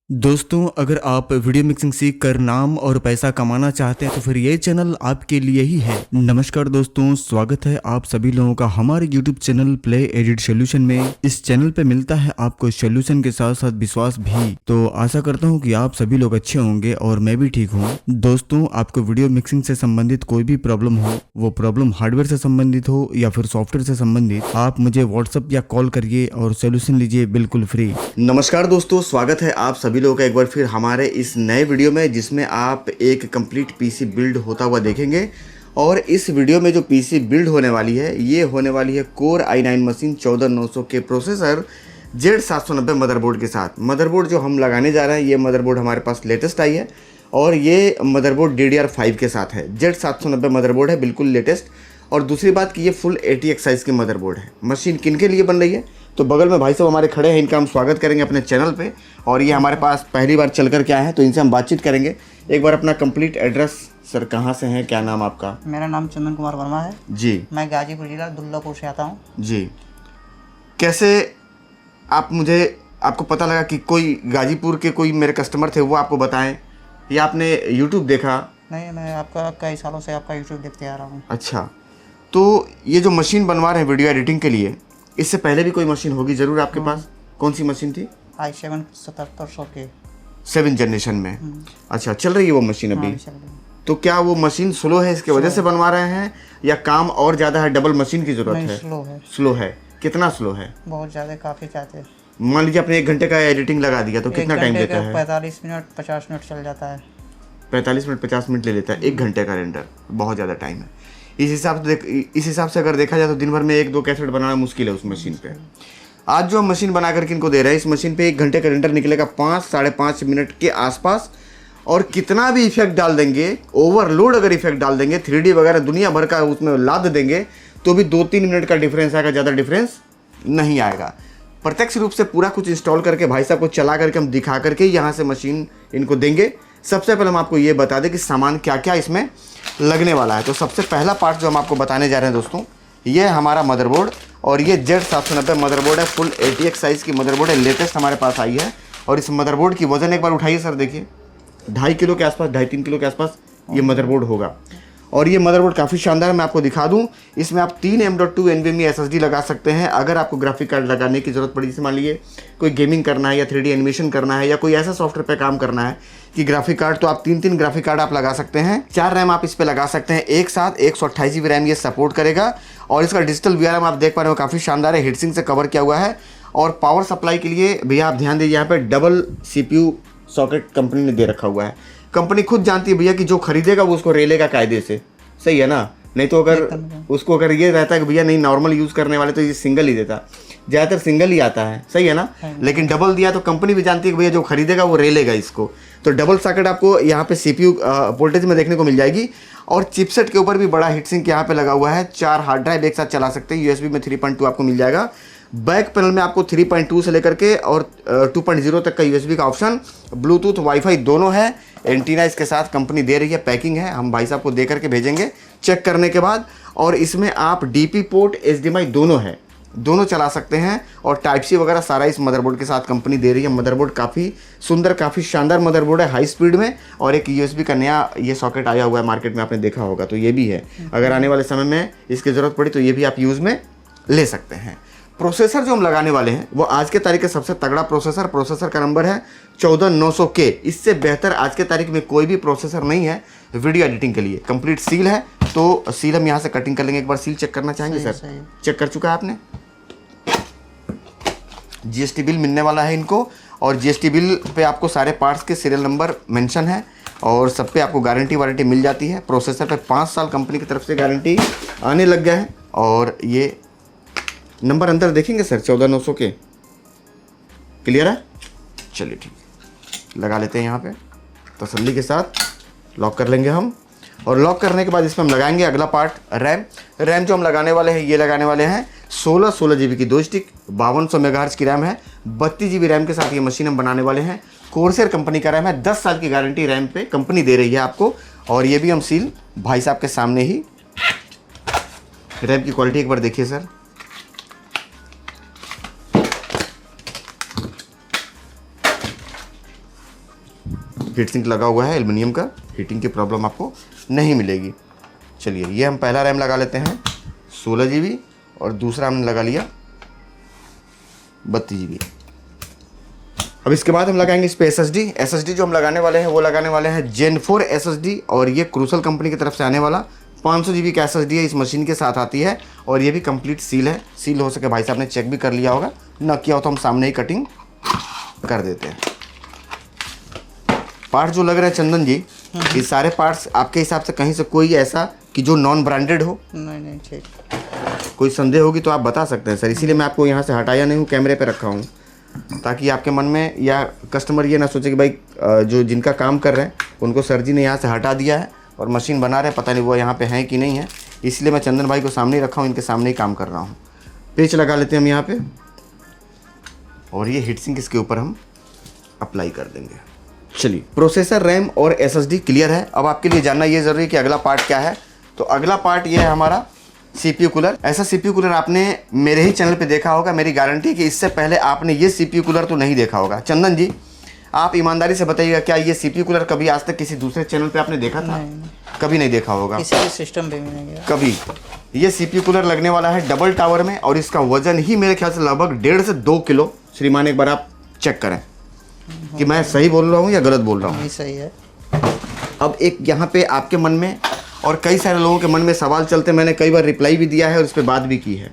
दोस्तों, अगर आप वीडियो मिक्सिंग सीख कर नाम और पैसा कमाना चाहते हैं तो फिर ये चैनल आपके लिए ही है। नमस्कार दोस्तों, स्वागत है आप सभी लोगों का हमारे YouTube channel play edit solution में। इस चैनल पे मिलता है आपको सोल्यूशन के साथ साथ विश्वास भी। तो आशा करता हूँ कि आप सभी लोग अच्छे होंगे और मैं भी ठीक हूँ। दोस्तों, आपको वीडियो मिक्सिंग से संबंधित कोई भी प्रॉब्लम हो, वो प्रॉब्लम हार्डवेयर से संबंधित हो या फिर सॉफ्टवेयर से संबंधित, आप मुझे व्हाट्सएप या कॉल करिए और सोल्यूशन लीजिए बिल्कुल फ्री। नमस्कार दोस्तों, स्वागत है आप सभी लोगों का एक बार फिर हमारे इस नए वीडियो में, जिसमें आप एक कंप्लीट पीसी बिल्ड होता हुआ देखेंगे। और इस वीडियो में जो पीसी बिल्ड होने वाली है, ये होने वाली है कोर i9 मशीन 14900 के प्रोसेसर Z790 मदरबोर्ड के साथ। मदरबोर्ड जो हम लगाने जा रहे हैं, ये मदरबोर्ड हमारे पास लेटेस्ट आई है और ये मदरबोर्ड DDR5 के साथ है। Z790 मदरबोर्ड है, बिल्कुल लेटेस्ट। और दूसरी बात कि ये फुल 80x साइज़ की मदरबोर्ड है। मशीन किन के लिए बन रही है, तो बगल में भाई साहब हमारे खड़े हैं, इनका हम स्वागत करेंगे अपने चैनल पे। और ये हमारे पास पहली बार चल कर के आए हैं, तो इनसे हम बातचीत करेंगे। एक बार अपना कंप्लीट एड्रेस सर, कहाँ से हैं, क्या नाम आपका? मेरा नाम चंदन कुमार वर्मा है जी। मैं गाजीपुर जिला दुल्लापुर से आता हूँ जी। कैसे आप आपको पता लगा कि कोई गाजीपुर के कोई मेरे कस्टमर थे, वो आपको बताएं, या आपने यूट्यूब देखा? नहीं, मैं आपका कई सालों से आपका यूट्यूब देखते आ रहा हूँ। अच्छा, तो ये जो मशीन बनवा रहे हैं वीडियो एडिटिंग के लिए, इससे पहले भी कोई मशीन होगी ज़रूर आपके पास। कौन सी मशीन थी? i7 7700 के 7 जनरेशन में। अच्छा, चल रही है वो मशीन अभी? चल रही है। तो क्या वो मशीन स्लो है, इसके वजह से बनवा रहे हैं, या काम और ज़्यादा है, डबल मशीन की ज़रूरत नहीं, है? स्लो है। स्लो है। कितना स्लो है? बहुत ज़्यादा, काफ़ी ज़्यादा। मान लीजिए आपने 1 घंटे का एडिटिंग लगा दिया तो कितना टाइम लेता है? 45 मिनट 50 मिनट चल जाता है। 45 मिनट 50 मिनट ले लेता है 1 घंटे का रेंडर। बहुत ज़्यादा टाइम है। इस हिसाब से अगर देखा जाए तो दिन भर में 1-2 कैसेट बनाना मुश्किल है उस मशीन पे। आज जो हम मशीन बना करके इनको दे रहे हैं, इस मशीन पे 1 घंटे का रेंडर निकलेगा 5-5.5 मिनट के आसपास। और कितना भी इफेक्ट डाल देंगे, ओवरलोड अगर इफेक्ट डाल देंगे, 3D वगैरह दुनिया भर का उसमें लाद देंगे, तो भी 2-3 मिनट का डिफरेंस आएगा, ज़्यादा डिफरेंस नहीं आएगा। प्रत्यक्ष रूप से पूरा कुछ इंस्टॉल करके भाई साहब को चला करके हम दिखा करके यहाँ से मशीन इनको देंगे। सबसे पहले हम आपको ये बता दें कि सामान क्या क्या इसमें लगने वाला है। तो सबसे पहला पार्ट जो हम आपको बताने जा रहे हैं दोस्तों, ये है हमारा मदरबोर्ड। और ये Z790 मदरबोर्ड है, फुल 80x साइज़ की मदरबोर्ड है, लेटेस्ट हमारे पास आई है। और इस मदरबोर्ड की वजन एक बार उठाइए सर, देखिए 2.5 किलो के आसपास, 2.5-3 किलो के आसपास ये मदरबोर्ड होगा। और ये मदरबोर्ड काफ़ी शानदार है, मैं आपको दिखा दूं। इसमें आप 3 M.2 NVMe SSD लगा सकते हैं। अगर आपको ग्राफिक कार्ड लगाने की ज़रूरत पड़ी, जैसे मान लीजिए कोई गेमिंग करना है या 3D एनिमेशन करना है या कोई ऐसा सॉफ्टवेयर पे काम करना है कि ग्राफिक कार्ड, तो आप 3 ग्राफिक कार्ड आप लगा सकते हैं। 4 रैम आप इस पर लगा सकते हैं एक साथ। 128 GB रैम ये सपोर्ट करेगा। और इसका डिजिटल VRM आप देख पा रहे हो, काफ़ी शानदार है, हीटसिंक से कवर किया हुआ है। और पावर सप्लाई के लिए भैया आप ध्यान दीजिए, यहाँ पे डबल CPU सॉकेट कंपनी ने दे रखा हुआ है। कंपनी खुद जानती है भैया कि जो खरीदेगा वो उसको रेलेगा कायदे से, सही है ना? नहीं तो अगर उसको अगर ये रहता है कि भैया नहीं, नॉर्मल यूज़ करने वाले तो ये सिंगल ही देता, ज़्यादातर सिंगल ही आता है, सही है ना? लेकिन डबल दिया तो कंपनी भी जानती है कि भैया जो खरीदेगा वो रेलेगा इसको। तो डबल सॉकेट आपको यहाँ पे CPU वोल्टेज में देखने को मिल जाएगी। और चिपसेट के ऊपर भी बड़ा हीटसिंक यहाँ पे लगा हुआ है। 4 हार्ड ड्राइव एक साथ चला सकते हैं। USB में 3.2 आपको मिल जाएगा। बैक पैनल में आपको 3.2 से लेकर के और 2.0 तक का USB का ऑप्शन, ब्लूटूथ वाईफाई दोनों है। एंटीना इसके साथ कंपनी दे रही है, पैकिंग है, हम भाई साहब को दे करके भेजेंगे चेक करने के बाद। और इसमें आप DP पोर्ट HDMI दोनों है, दोनों चला सकते हैं। और Type-C वगैरह सारा इस मदरबोर्ड के साथ कंपनी दे रही है। मदरबोर्ड काफ़ी सुंदर, काफ़ी शानदार मदरबोर्ड है, हाई स्पीड में। और एक USB का नया ये सॉकेट आया हुआ है मार्केट में, आपने देखा होगा, तो ये भी है। अगर आने वाले समय में इसकी ज़रूरत पड़ी तो ये भी आप यूज़ में ले सकते हैं। प्रोसेसर जो हम लगाने वाले हैं वो आज के तारीख का सबसे तगड़ा प्रोसेसर का नंबर है 14900K। इससे बेहतर आज के तारीख में कोई भी प्रोसेसर नहीं है वीडियो एडिटिंग के लिए। कंप्लीट सील है, तो सील हम यहाँ से कटिंग कर लेंगे। एक बार सील चेक करना चाहेंगे सर? चेक कर चुका है आपने? GST बिल मिलने वाला है इनको। और GST बिल पे आपको सारे पार्ट्स के सीरियल नंबर मेंशन है। और सब पे आपको गारंटी वारंटी मिल जाती है। प्रोसेसर पे 5 साल कंपनी की तरफ से गारंटी आने लग गया है। और ये नंबर अंदर देखेंगे सर 14900 के, क्लियर है? चलिए ठीक है, लगा लेते हैं यहाँ पे तसल्ली के साथ, लॉक कर लेंगे हम। और लॉक करने के बाद इसमें हम लगाएंगे अगला पार्ट, रैम जो हम लगाने वाले हैं, ये लगाने वाले हैं 16 GB की 2 स्टिक, 5200 MHz की रैम है। 32 GB रैम के साथ ये मशीन हम बनाने वाले हैं। कोर्सेर कंपनी का रैम है, 10 साल की गारंटी रैम पे कंपनी दे रही है आपको। और ये भी हम सील भाई साहब के सामने ही। रैम की क्वालिटी एक बार देखिए सर, हीट सिंक लगा हुआ है एल्युमिनियम का, हीटिंग की प्रॉब्लम आपको नहीं मिलेगी। चलिए ये हम पहला रैम लगा लेते हैं 16 GB और दूसरा हमने लगा लिया 32 GB। अब इसके बाद हम लगाएंगे इस पे SSD जो हम लगाने वाले हैं वो लगाने वाले हैं Gen 4 SSD, और ये क्रूसल कंपनी की तरफ से आने वाला 500 GB का SSD है, इस मशीन के साथ आती है और ये भी कंप्लीट सील है। सील हो सके भाई साहब ने चेक भी कर लिया होगा, ना किया हो तो हम सामने ही कटिंग कर देते हैं। पार्ट जो लग रहे हैं चंदन जी, ये सारे पार्ट्स आपके हिसाब से कहीं से कोई ऐसा कि जो नॉन ब्रांडेड हो? नहीं ठीक। कोई संदेह होगी तो आप बता सकते हैं सर, इसीलिए मैं आपको यहाँ से हटाया नहीं हूँ, कैमरे पे रखा हूँ, ताकि आपके मन में या कस्टमर ये ना सोचे कि भाई जो जिनका काम कर रहे हैं उनको सर जी ने यहाँ से हटा दिया है और मशीन बना रहे हैं, पता नहीं वो यहाँ पे हैं कि नहीं है। इसलिए मैं चंदन भाई को सामने ही रखा हूँ, इनके सामने ही काम कर रहा हूँ। पेच लगा लेते हैं हम यहाँ पे और ये हीट सिंक इसके ऊपर हम अप्लाई कर देंगे। चलिए प्रोसेसर, रैम और SSD क्लियर है। अब आपके लिए जानना ये ज़रूरी है कि अगला पार्ट क्या है। तो अगला पार्ट ये है हमारा CPU कूलर। ऐसा CPU कूलर आपने मेरे ही चैनल पे देखा होगा, मेरी गारंटी है कि इससे पहले आपने ये CPU कूलर तो नहीं देखा होगा। चंदन जी आप ईमानदारी से बताइएगा, क्या ये CPU कूलर कभी आज तक किसी दूसरे चैनल पे आपने देखा था? नहीं। कभी नहीं देखा होगा, किसी भी सिस्टम पे भी नहीं गया कभी। ये CPU कूलर लगने वाला है डबल टावर में और इसका वजन ही मेरे ख्याल से लगभग 1.5 से 2 किलो। श्रीमान एक बार आप चेक करें कि मैं सही बोल रहा हूँ या गलत बोल रहा हूँ। नहीं सही है। अब एक यहाँ पे आपके मन में और कई सारे लोगों के मन में सवाल चलते, मैंने कई बार रिप्लाई भी दिया है और इस पर बात भी की है।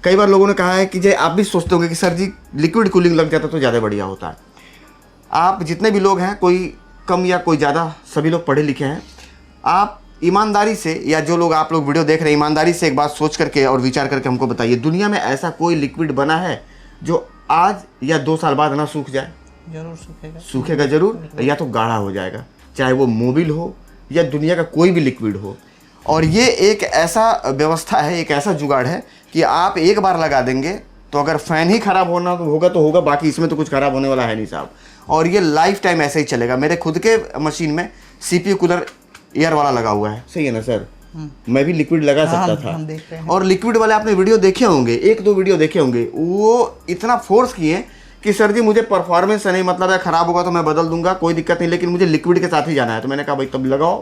कई बार लोगों ने कहा है कि जे आप भी सोचते होंगे कि सर जी लिक्विड कूलिंग लग जाता तो ज़्यादा बढ़िया होता है। आप जितने भी लोग हैं, कोई कम या कोई ज़्यादा, सभी लोग पढ़े लिखे हैं। आप ईमानदारी से, या जो लोग आप लोग वीडियो देख रहे हैं, ईमानदारी से एक बात सोच करके और विचार करके हमको बताइए, दुनिया में ऐसा कोई लिक्विड बना है जो आज या 2 साल बाद ना सूख जाए? जरूर सूखेगा। सूखेगा जरूर, या तो गाढ़ा हो जाएगा, चाहे वो मोबिल हो या दुनिया का कोई भी लिक्विड हो। और ये एक ऐसा व्यवस्था है, एक ऐसा जुगाड़ है कि आप एक बार लगा देंगे तो अगर फ़ैन ही ख़राब होना होगा तो होगा, बाकी इसमें तो कुछ ख़राब होने वाला है नहीं साहब। और ये लाइफ टाइम ऐसे ही चलेगा। मेरे खुद के मशीन में CPU कूलर एयर वाला लगा हुआ है, सही है ना सर? मैं भी लिक्विड लगा सकता था। हम देख रहे हैं। और लिक्विड वाले आपने वीडियो देखे होंगे, 1-2 वीडियो देखे होंगे, वो इतना फोर्स किए कि सर जी मुझे परफॉर्मेंस से नहीं मतलब है, ख़राब होगा तो मैं बदल दूंगा, कोई दिक्कत नहीं, लेकिन मुझे लिक्विड के साथ ही जाना है। तो मैंने कहा भाई तब लगाओ,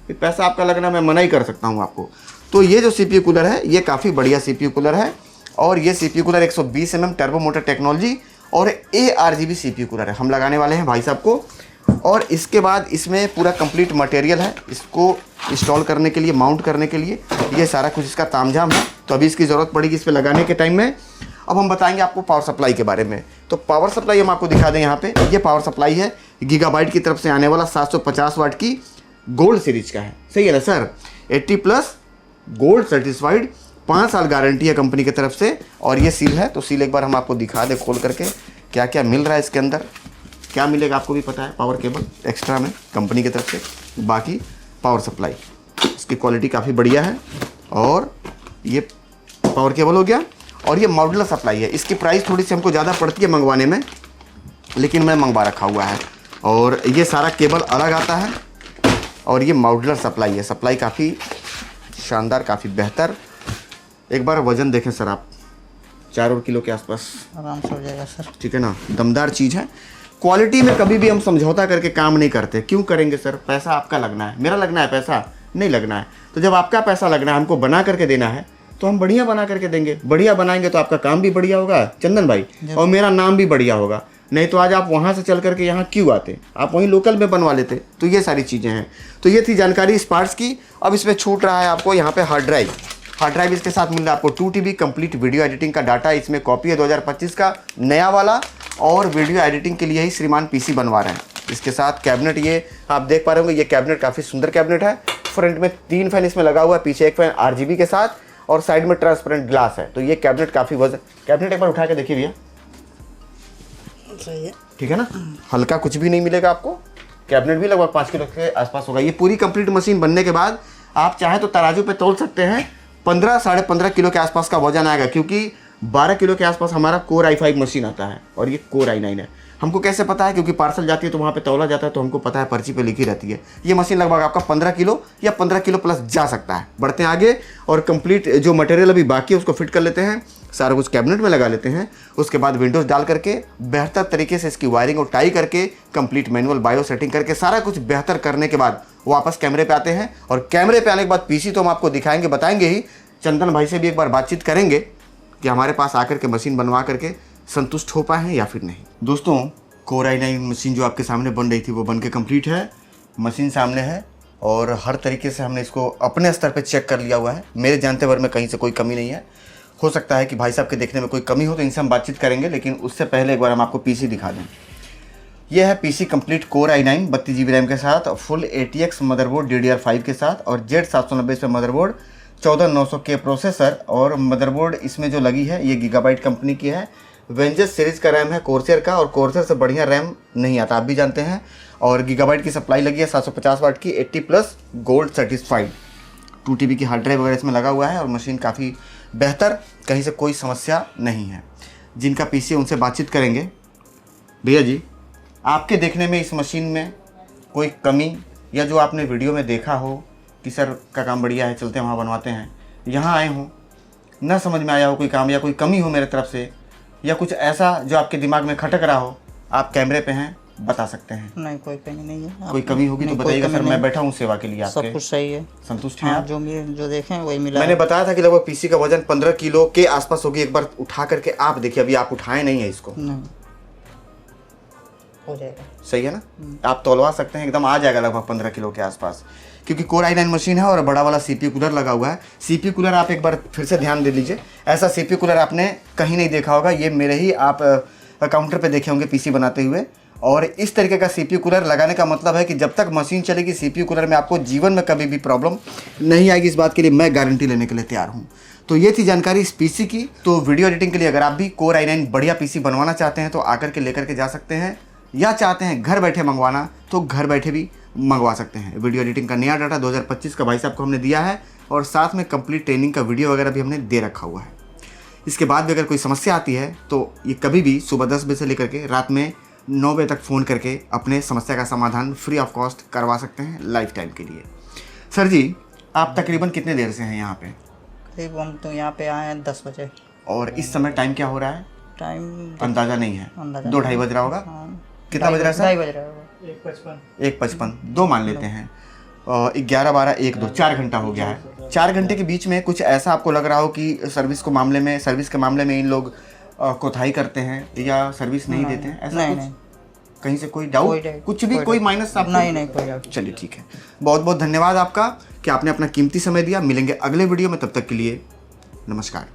फिर पैसा आपका लगना, मैं मना ही कर सकता हूँ आपको। तो ये जो CPU कूलर है ये काफ़ी बढ़िया CPU कूलर है और ये CPU cooler 120 mm turbo motor technology और ARGB CPU कूलर है, हम लगाने वाले हैं भाई साहब को। और इसके बाद इसमें पूरा कंप्लीट मटेरियल है, इसको इंस्टॉल करने के लिए, माउंट करने के लिए, ये सारा कुछ इसका तामझाम है। तो अभी इसकी ज़रूरत पड़ेगी इस पर लगाने के टाइम में। अब हम बताएंगे आपको पावर सप्लाई के बारे में। तो पावर सप्लाई हम आपको दिखा दें यहाँ पे। ये पावर सप्लाई है गीगाबाइट की तरफ से आने वाला, 750 वाट की, गोल्ड सीरीज का है, सही है ना सर? 80+ गोल्ड सर्टिफाइड, 5 साल गारंटी है कंपनी की तरफ से। और ये सील है, तो सील एक बार हम आपको दिखा दें खोल करके क्या क्या मिल रहा है इसके अंदर। क्या मिलेगा आपको भी पता है, पावर केबल एक्स्ट्रा में कंपनी की तरफ से, बाकी पावर सप्लाई, इसकी क्वालिटी काफ़ी बढ़िया है। और ये पावर केबल हो गया। और ये मॉड्यूलर सप्लाई है, इसकी प्राइस थोड़ी सी हमको ज़्यादा पड़ती है मंगवाने में, लेकिन मैं मंगवा रखा हुआ है। और ये सारा केबल अलग आता है और ये मॉड्यूलर सप्लाई है। सप्लाई काफ़ी शानदार, काफ़ी बेहतर। एक बार वज़न देखें सर आप, 4 किलो के आसपास आराम से हो जाएगा सर। ठीक है ना, दमदार चीज़ है। क्वालिटी में कभी भी हम समझौता करके काम नहीं करते। क्यों करेंगे सर? पैसा आपका लगना है, मेरा लगना है पैसा नहीं लगना है। तो जब आपका पैसा लगना है, हमको बना करके देना है, तो हम बढ़िया बना करके देंगे। बढ़िया बनाएंगे तो आपका काम भी बढ़िया होगा चंदन भाई, और मेरा नाम भी बढ़िया होगा। नहीं तो आज आप वहाँ से चल करके यहाँ क्यों आते, आप वहीं लोकल में बनवा लेते। तो ये सारी चीज़ें हैं। तो ये थी जानकारी इस पार्ट्स की। अब इसमें छूट रहा है आपको यहाँ पे हार्ड ड्राइव इसके साथ मिल रहा है आपको 2 TB कंप्लीट वीडियो एडिटिंग का डाटा। इसमें कॉपी है 2025 का नया वाला, और वीडियो एडिटिंग के लिए ही श्रीमान PC बनवा रहे हैं। इसके साथ कैबिनेट, ये आप देख पा रहे होंगे, ये कैबिनेट काफ़ी सुंदर कैबिनेट है। फ्रंट में 3 फैन इसमें लगा हुआ है, पीछे 1 फैन RGB के साथ, और साइड में ट्रांसपेरेंट ग्लास है। तो ये कैबिनेट काफ़ी वजन, कैबिनेट एक बार उठा के देखिए भैया, सही है, ठीक है ना, हल्का कुछ भी नहीं मिलेगा आपको। कैबिनेट भी लगभग 5 किलो के आसपास होगा। ये पूरी कंप्लीट मशीन बनने के बाद आप चाहे तो तराजू पे तोल सकते हैं, 15 साढ़े 15 किलो के आसपास का वजन आएगा, क्योंकि 12 किलो के आसपास हमारा कोर i5 मशीन आता है और ये कोर i9 है। हमको कैसे पता है? क्योंकि पार्सल जाती है तो वहाँ पे तौला जाता है, तो हमको पता है, पर्ची पे लिखी रहती है। ये मशीन लगभग आपका 15 किलो या 15 किलो प्लस जा सकता है। बढ़ते हैं आगे और कंप्लीट जो मटेरियल अभी बाकी है उसको फिट कर लेते हैं। सारा कुछ कैबिनेट में लगा लेते हैं। उसके बाद विंडोज़ डाल करके बेहतर तरीके से इसकी वायरिंग और टाई करके कंप्लीट मैनुअल बायो सेटिंग करके सारा कुछ बेहतर करने के बाद वापस कैमरे पे आते हैं। और कैमरे पे आने के बाद पीसी तो हम आपको दिखाएंगे, बताएंगे ही। चंदन भाई से भी एक बार बातचीत करेंगे कि हमारे पास आकर के मशीन बनवा करके संतुष्ट हो पाए हैं या फिर नहीं। दोस्तों, कोर i9 मशीन जो आपके सामने बन रही थी वो बन के कम्प्लीट है। मशीन सामने है और हर तरीके से हमने इसको अपने स्तर पे चेक कर लिया हुआ है। मेरे जानते भर में कहीं से कोई कमी नहीं है। हो सकता है कि भाई साहब के देखने में कोई कमी हो तो इनसे हम बातचीत करेंगे, लेकिन उससे पहले एक बार हम आपको पीसी दिखा दें। यह है PC complete core i9 32 GB RAM के साथ, फुल ATX मदरबोर्ड DDR5 के साथ और Z790 पे मदरबोर्ड, 14900K प्रोसेसर और मदरबोर्ड इसमें जो लगी है ये गीगाबाइट कंपनी की है। वेंजस सीरीज़ का रैम है कोर्सेर का, और कोर्सेर से बढ़िया रैम नहीं आता, आप भी जानते हैं। और गीगाबाइट की सप्लाई लगी है 750 वाट की, 80+ गोल्ड सर्टिफाइड। 2 TB की हार्ड ड्राइव वगैरह इसमें लगा हुआ है और मशीन काफ़ी बेहतर, कहीं से कोई समस्या नहीं है। जिनका पीसी उनसे बातचीत करेंगे। भैया जी, आपके देखने में इस मशीन में कोई कमी, या जो आपने वीडियो में देखा हो कि सर का काम बढ़िया है, चलते हैं वहाँ बनवाते हैं, यहाँ आए हों ना समझ में आया हो कोई काम या कोई कमी हो मेरे तरफ से, या कुछ ऐसा जो आपके दिमाग में खटक रहा हो, आप कैमरे पे हैं, बता सकते हैं। नहीं, कोई कमी नहीं है। कोई कमी होगी तो बताइएगा सर, मैं बैठा हूँ सेवा के लिए आपके। सब कुछ सही है, संतुष्ट हैं हाँ, आप? जो देखें वही मिला। मैंने बताया था कि लगभग पीसी का वजन 15 किलो के आसपास होगी। एक बार उठा करके आप देखिए, अभी आप उठाए नहीं है इसको। नहीं, हो जाएगा। सही है ना? आप तोलवा सकते हैं, एकदम आ जाएगा लगभग 15 किलो के आसपास, क्योंकि कोर i9 मशीन है और बड़ा वाला CPU कूलर लगा हुआ है। CPU कूलर आप एक बार फिर से ध्यान दे लीजिए, ऐसा CPU कूलर आपने कहीं नहीं देखा होगा। ये मेरे ही आप काउंटर पे देखे होंगे पीसी बनाते हुए। और इस तरीके का CPU कूलर लगाने का मतलब है कि जब तक मशीन चलेगी CPU कूलर में आपको जीवन में कभी भी प्रॉब्लम नहीं आएगी। इस बात के लिए मैं गारंटी लेने के लिए तैयार हूँ। तो ये थी जानकारी इस पीसी की। तो वीडियो एडिटिंग के लिए अगर आप भी कोर i9 बढ़िया पीसी बनवाना चाहते हैं तो आकर के लेकर के जा सकते हैं, या चाहते हैं घर बैठे मंगवाना तो घर बैठे भी मंगवा सकते हैं। वीडियो एडिटिंग का नया डाटा 2025 का भाई साहब को हमने दिया है, और साथ में कंप्लीट ट्रेनिंग का वीडियो वगैरह भी हमने दे रखा हुआ है। इसके बाद भी अगर कोई समस्या आती है तो ये कभी भी सुबह 10 बजे से लेकर के रात में 9 बजे तक फ़ोन करके अपने समस्या का समाधान फ्री ऑफ कॉस्ट करवा सकते हैं लाइफ टाइम के लिए। सर जी, आप तकरीबन कितने देर से हैं यहाँ पे? करीब हम तो यहाँ पे आए हैं 10 बजे। और इस समय टाइम क्या हो रहा है? टाइम अंदाज़ा नहीं है, अंदाजा 2-2:30 बज रहा होगा। हाँ, कितना बज रहा है सर? 2:30 बज रहा होगा। 1:55, 2 मान लेते हैं। 11, 12, 1, 2, 4 घंटा हो गया है। 4 घंटे के बीच में कुछ ऐसा आपको लग रहा हो कि सर्विस के मामले में इन लोग कोताही करते हैं या सर्विस नहीं देते हैं, ऐसा कुछ? नहीं, कहीं से कोई डाउट, कुछ भी, कोई माइनस आपको? नहीं, कोई डाउट। चलिए ठीक है, बहुत बहुत धन्यवाद आपका कि आपने अपना कीमती समय दिया। मिलेंगे अगले वीडियो में, तब तक के लिए नमस्कार।